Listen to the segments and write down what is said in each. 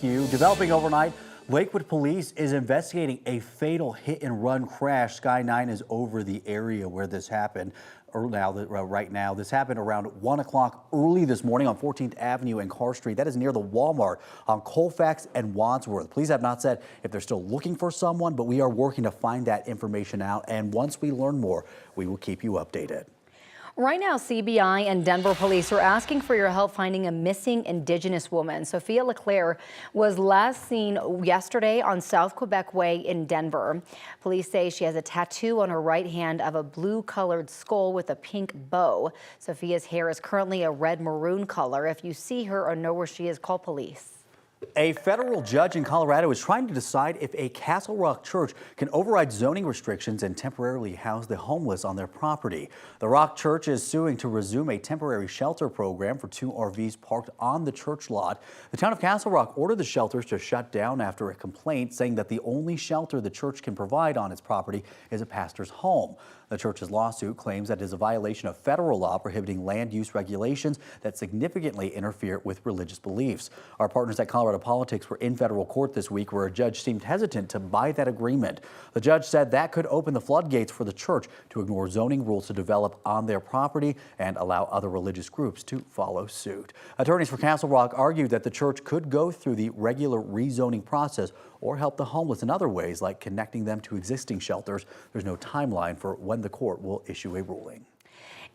Developing overnight, Lakewood Police is investigating a fatal hit-and-run crash. Sky 9 is over the area where this happened. Right now, this happened around 1 o'clock early this morning on 14th Avenue and Carr Street. That is near the Walmart on Colfax and Wadsworth. Police have not said if they're still looking for someone, but we are working to find that information out. And once we learn more, we will keep you updated. Right now, CBI and Denver police are asking for your help finding a missing Indigenous woman. Sophia LeClaire was last seen yesterday on South Quebec Way in Denver. Police say she has a tattoo on her right hand of a blue-colored skull with a pink bow. Sophia's hair is currently a red-maroon color. If you see her or know where she is, call police. A federal judge in Colorado is trying to decide if a Castle Rock church can override zoning restrictions and temporarily house the homeless on their property. The Rock Church is suing to resume a temporary shelter program for 2 RVs parked on the church lot. The town of Castle Rock ordered the shelters to shut down after a complaint saying that the only shelter the church can provide on its property is a pastor's home. The church's lawsuit claims that it is a violation of federal law prohibiting land use regulations that significantly interfere with religious beliefs. Our partners at Colorado Politics were in federal court this week where a judge seemed hesitant to buy that agreement. The judge said that could open the floodgates for the church to ignore zoning rules to develop on their property and allow other religious groups to follow suit. Attorneys for Castle Rock argued that the church could go through the regular rezoning process or help the homeless in other ways, like connecting them to existing shelters. There's no timeline for when the court will issue a ruling.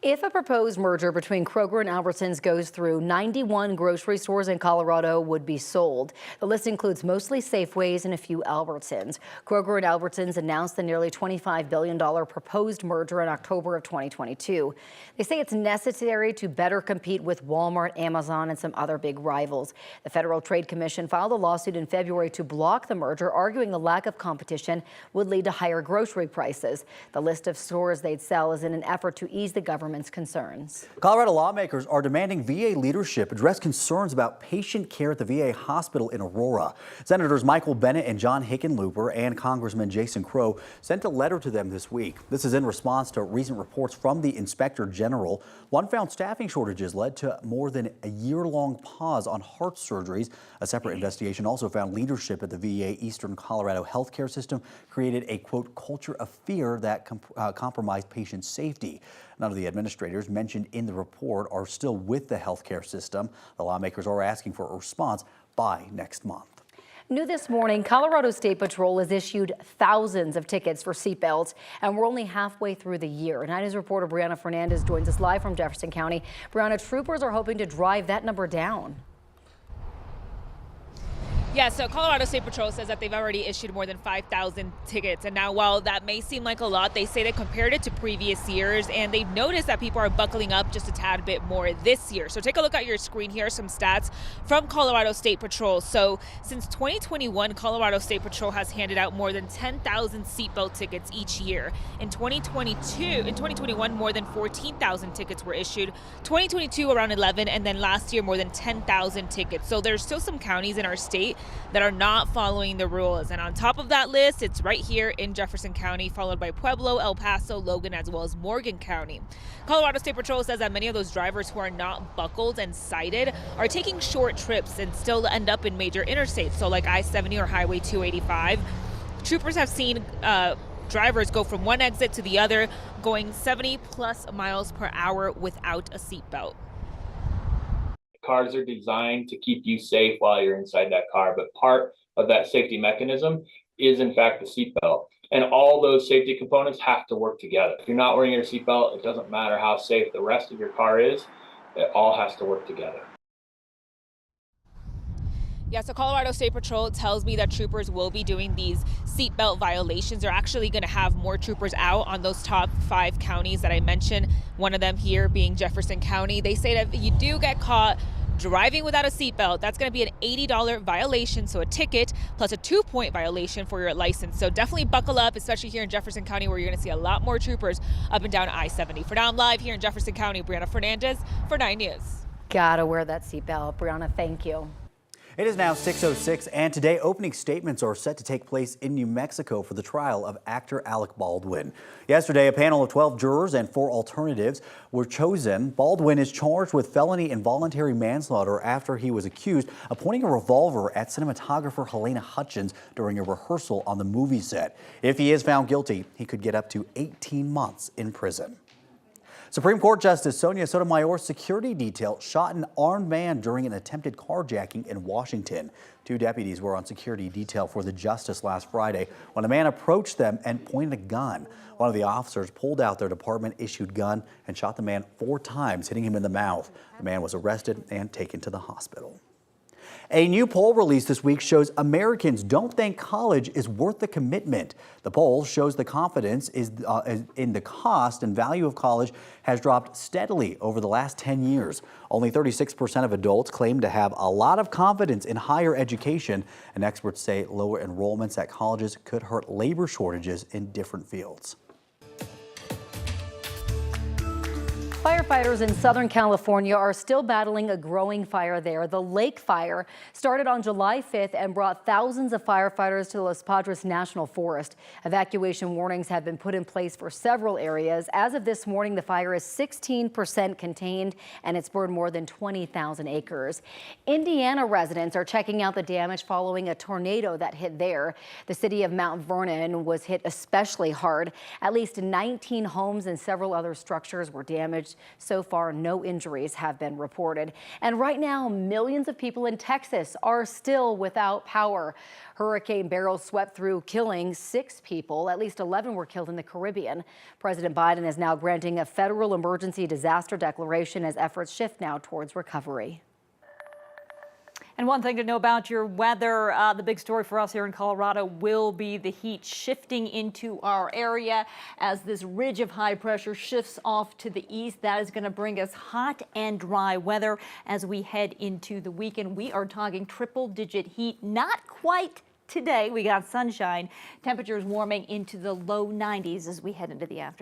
If a proposed merger between Kroger and Albertsons goes through, 91 grocery stores in Colorado would be sold. The list includes mostly Safeways and a few Albertsons. Kroger and Albertsons announced the nearly $25 billion proposed merger in October of 2022. They say it's necessary to better compete with Walmart, Amazon, and some other big rivals. The Federal Trade Commission filed a lawsuit in February to block the merger, arguing the lack of competition would lead to higher grocery prices. The list of stores they'd sell is in an effort to ease the government's concerns. Colorado lawmakers are demanding VA leadership address concerns about patient care at the VA hospital in Aurora. Senators Michael Bennet and John Hickenlooper and Congressman Jason Crow sent a letter to them this week. This is in response to recent reports from the Inspector General. One found staffing shortages led to more than a year-long pause on heart surgeries. A separate investigation also found leadership at the VA Eastern Colorado healthcare system created a, quote, culture of fear that compromised patient safety. None of the administrators mentioned in the report are still with the healthcare system. The lawmakers are asking for a response by next month. New this morning, Colorado State Patrol has issued thousands of tickets for seatbelts, and we're only halfway through the year. 9 News reporter Brianna Fernandez joins us live from Jefferson County. Brianna, troopers are hoping to drive that number down. Yeah, so Colorado State Patrol says that they've already issued more than 5,000 tickets. And now, while that may seem like a lot, they say they compared it to previous years, and they've noticed that people are buckling up just a tad bit more this year. So take a look at your screen here, some stats from Colorado State Patrol. So since 2021, Colorado State Patrol has handed out more than 10,000 seatbelt tickets each year. In 2021, more than 14,000 tickets were issued. 2022, around 11, and then last year, more than 10,000 tickets. So there's still some counties in our state that are not following the rules. And on top of that list, it's right here in Jefferson County, followed by Pueblo, El Paso, Logan, as well as Morgan County. Colorado State Patrol says that many of those drivers who are not buckled and cited are taking short trips and still end up in major interstates, so like I-70 or Highway 285. Troopers have seen drivers go from one exit to the other, going 70 plus miles per hour without a seatbelt. Cars are designed to keep you safe while you're inside that car, but part of that safety mechanism is in fact the seatbelt. And all those safety components have to work together. If you're not wearing your seatbelt, it doesn't matter how safe the rest of your car is, it all has to work together. Yeah, so Colorado State Patrol tells me that troopers will be doing these seatbelt violations. They're actually going to have more troopers out on those top 5 counties that I mentioned, one of them here being Jefferson County. They say that if you do get caught driving without a seatbelt, that's going to be an $80 violation, so a ticket plus a 2-point violation for your license. So definitely buckle up, especially here in Jefferson County, where you're going to see a lot more troopers up and down I-70. For now, I'm live here in Jefferson County. Brianna Fernandez for 9 News. Gotta wear that seatbelt. Brianna, thank you. It is now 6:06, and today opening statements are set to take place in New Mexico for the trial of actor Alec Baldwin. Yesterday, a panel of 12 jurors and 4 alternatives were chosen. Baldwin is charged with felony involuntary manslaughter after he was accused of pointing a revolver at cinematographer Helena Hutchins during a rehearsal on the movie set. If he is found guilty, he could get up to 18 months in prison. Supreme Court Justice Sonia Sotomayor's security detail shot an armed man during an attempted carjacking in Washington. 2 deputies were on security detail for the justice last Friday when a man approached them and pointed a gun. One of the officers pulled out their department-issued gun and shot the man 4 times, hitting him in the mouth. The man was arrested and taken to the hospital. A new poll released this week shows Americans don't think college is worth the commitment. The poll shows the confidence in the cost and value of college has dropped steadily over the last 10 years. Only 36% of adults claim to have a lot of confidence in higher education, and experts say lower enrollments at colleges could hurt labor shortages in different fields. Firefighters in Southern California are still battling a growing fire there. The Lake Fire started on July 5th and brought thousands of firefighters to Los Padres National Forest. Evacuation warnings have been put in place for several areas. As of this morning, the fire is 16% contained and it's burned more than 20,000 acres. Indiana residents are checking out the damage following a tornado that hit there. The city of Mount Vernon was hit especially hard. At least 19 homes and several other structures were damaged. So far, no injuries have been reported. And right now, millions of people in Texas are still without power. Hurricane Beryl swept through, killing 6 people. At least 11 were killed in the Caribbean. President Biden is now granting a federal emergency disaster declaration as efforts shift now towards recovery. And one thing to know about your weather, the big story for us here in Colorado will be the heat shifting into our area as this ridge of high pressure shifts off to the east. That is going to bring us hot and dry weather as we head into the weekend. We are talking triple-digit heat, not quite today. We got sunshine. Temperatures warming into the low 90s as we head into the afternoon.